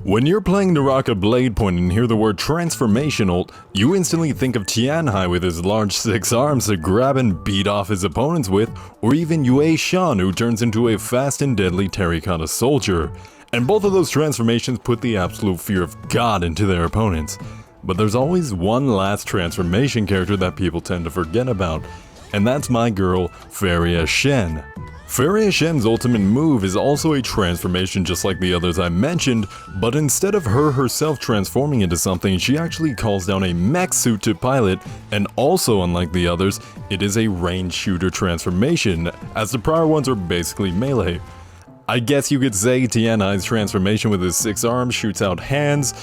When you're playing Naraka Bladepoint and hear the word transformation ult, you instantly think of Tianhai with his large 6 arms to grab and beat off his opponents with, or even Feria Shen who turns into a fast and deadly terracotta soldier. And both of those transformations put the absolute fear of God into their opponents. But there's always one last transformation character that people tend to forget about, and that's my girl, Feria Shen. Feria Shen's ultimate move is also a transformation just like the others I mentioned, but instead of her herself transforming into something, she actually calls down a mech suit to pilot, and also unlike the others, it is a range shooter transformation, as the prior ones are basically melee. I guess you could say Tianhai's transformation with his 6 arms shoots out hands,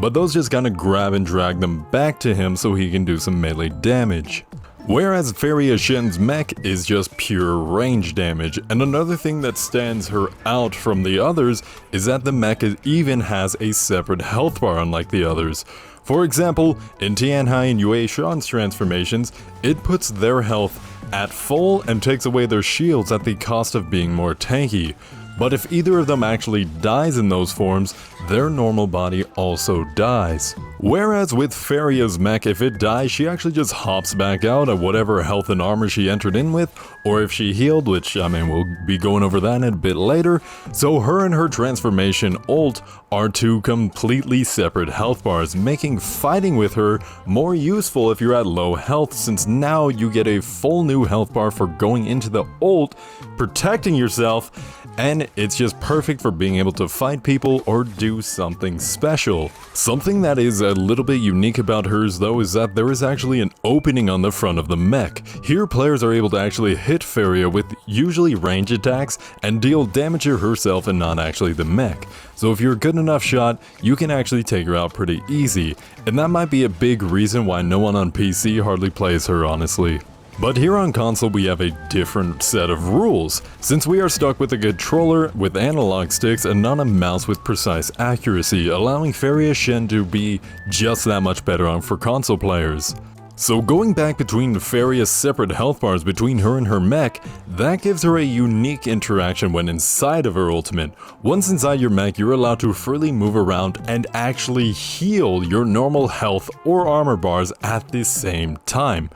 but those just kinda grab and drag them back to him so he can do some melee damage. Whereas Feria Shen's mech is just pure range damage, and another thing that stands her out from the others is that the mech even has a separate health bar unlike the others. For example, in Tianhai and Feria Shen's transformations, it puts their health at full and takes away their shields at the cost of being more tanky. But if either of them actually dies in those forms, their normal body also dies. Whereas with Feria's mech, if it dies, she actually just hops back out at whatever health and armor she entered in with, or if she healed, which I mean we'll be going over that a bit later. So her and her transformation ult are two completely separate health bars, making fighting with her more useful if you're at low health, since now you get a full new health bar for going into the ult, protecting yourself, and it's just perfect for being able to fight people or do something special. Something that is a little bit unique about hers though is that there is actually an opening on the front of the mech. Here players are able to actually hit Feria with usually range attacks and deal damage to herself and not actually the mech. So if you're a good enough shot, you can actually take her out pretty easy, and that might be a big reason why no one on PC hardly plays her honestly. But here on console we have a different set of rules, since we are stuck with a controller with analog sticks and not a mouse with precise accuracy, allowing Feria Shen to be just that much better for console players. So going back between Feria's separate health bars between her and her mech, that gives her a unique interaction when inside of her ultimate. Once inside your mech, you're allowed to freely move around and actually heal your normal health or armor bars at the same time.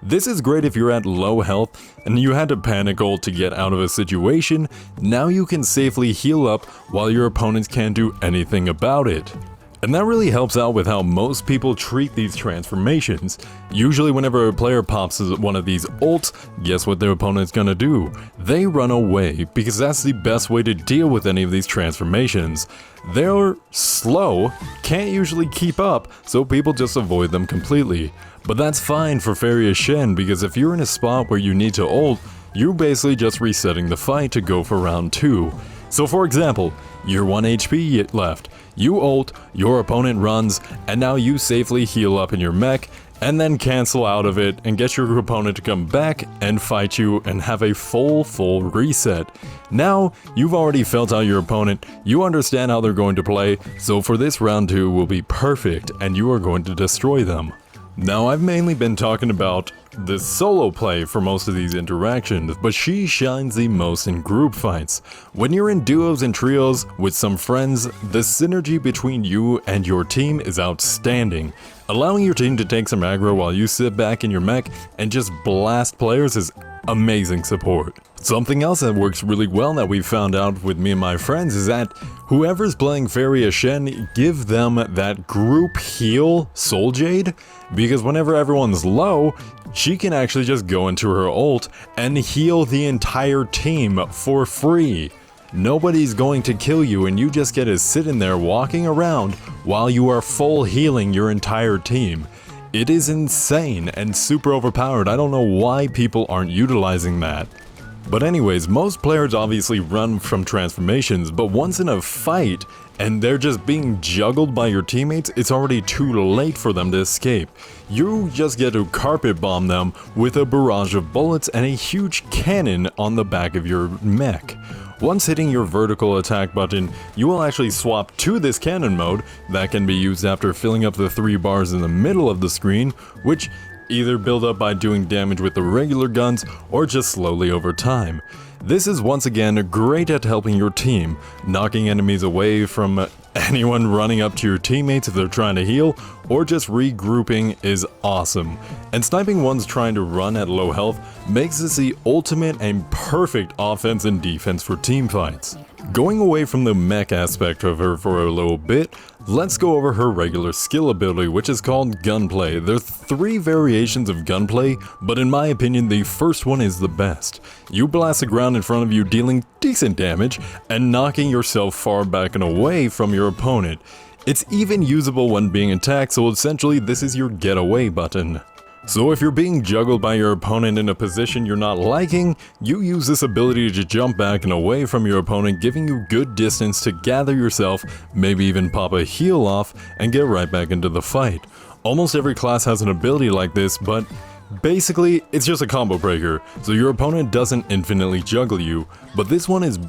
This is great if you're at low health and you had to panic ult to get out of a situation. Now you can safely heal up while your opponents can't do anything about it. And that really helps out with how most people treat these transformations. Usually whenever a player pops one of these ults, guess what their opponent's gonna do? They run away, because that's the best way to deal with any of these transformations. They're slow, can't usually keep up, so people just avoid them completely. But that's fine for Feria Shen, because if you're in a spot where you need to ult, you're basically just resetting the fight to go for round 2. So for example, you're 1 HP left, you ult, your opponent runs, and now you safely heal up in your mech, and then cancel out of it and get your opponent to come back and fight you and have a full reset. Now, you've already felt out your opponent, you understand how they're going to play, so for this round 2 will be perfect and you are going to destroy them. Now I've mainly been talking about the solo play for most of these interactions, but she shines the most in group fights. When you're in duos and trios with some friends, the synergy between you and your team is outstanding. Allowing your team to take some aggro while you sit back in your mech and just blast players is amazing support. Something else that works really well that we found out with me and my friends is that whoever's playing Feria Shen, give them that group heal Soul Jade, because whenever everyone's low, she can actually just go into her ult and heal the entire team for free. Nobody's going to kill you and you just get to sit in there walking around while you are full healing your entire team. It is insane and super overpowered. I don't know why people aren't utilizing that. But anyways, most players obviously run from transformations, but once in a fight and they're just being juggled by your teammates, it's already too late for them to escape. You just get to carpet bomb them with a barrage of bullets and a huge cannon on the back of your mech. Once hitting your vertical attack button, you will actually swap to this cannon mode that can be used after filling up the 3 bars in the middle of the screen, which either build up by doing damage with the regular guns or just slowly over time. This is once again great at helping your team, knocking enemies away from Anyone running up to your teammates if they're trying to heal, or just regrouping is awesome. And sniping ones trying to run at low health makes this the ultimate and perfect offense and defense for teamfights. Going away from the mech aspect of her for a little bit, let's go over her regular skill ability, which is called Gunplay. There are 3 variations of Gunplay, but in my opinion the first one is the best. You blast the ground in front of you, dealing decent damage and knocking yourself far back and away from your opponent. It's even usable when being attacked, so essentially this is your getaway button. So if you're being juggled by your opponent in a position you're not liking, you use this ability to jump back and away from your opponent, giving you good distance to gather yourself, maybe even pop a heal off, and get right back into the fight. Almost every class has an ability like this, but basically it's just a combo breaker, so your opponent doesn't infinitely juggle you. But this one is,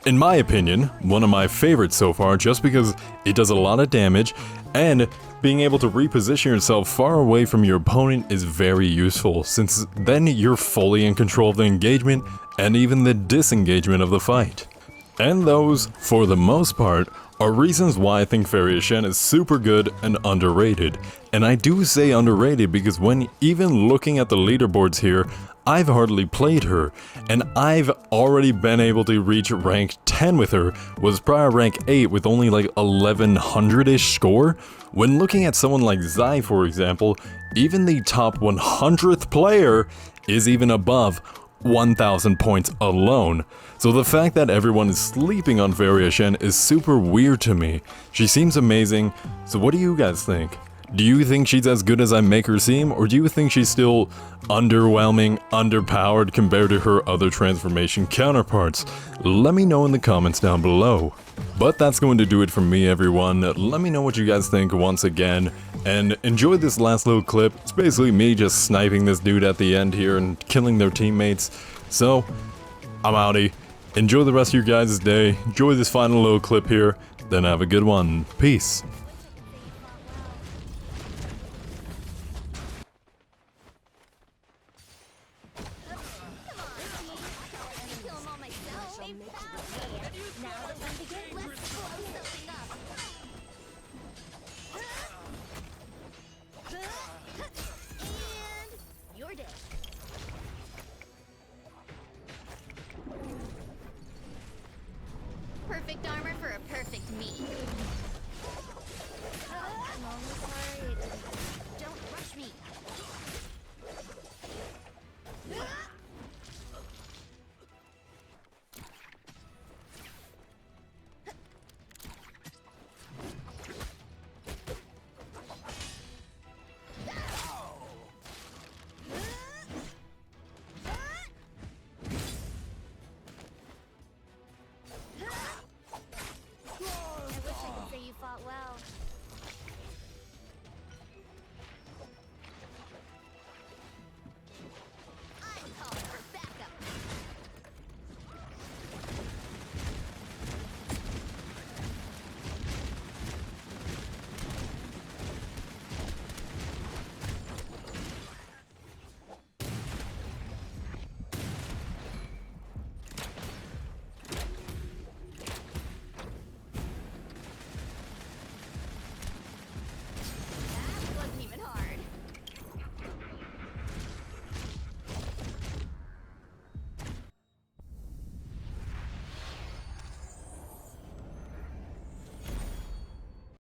in my opinion, one of my favorites so far, just because it does a lot of damage, and being able to reposition yourself far away from your opponent is very useful, since then you're fully in control of the engagement and even the disengagement of the fight. And those, for the most part, are reasons why I think Feria Shen is super good and underrated. And I do say underrated because when even looking at the leaderboards here, I've hardly played her, and I've already been able to reach rank 10 with her, was prior rank 8 with only like 1100-ish score. When looking at someone like Zai, for example, even the top 100th player is even above 1000 points alone. So the fact that everyone is sleeping on Feria Shen is super weird to me. She seems amazing, so what do you guys think? Do you think she's as good as I make her seem, or do you think she's still underwhelming, underpowered compared to her other transformation counterparts? Let me know in the comments down below. But that's going to do it from me, everyone. Let me know what you guys think once again, and enjoy this last little clip. It's basically me just sniping this dude at the end here and killing their teammates. So, I'm outie. Enjoy the rest of your guys' day, enjoy this final little clip here, then have a good one. Peace. Perfect armor for a perfect me.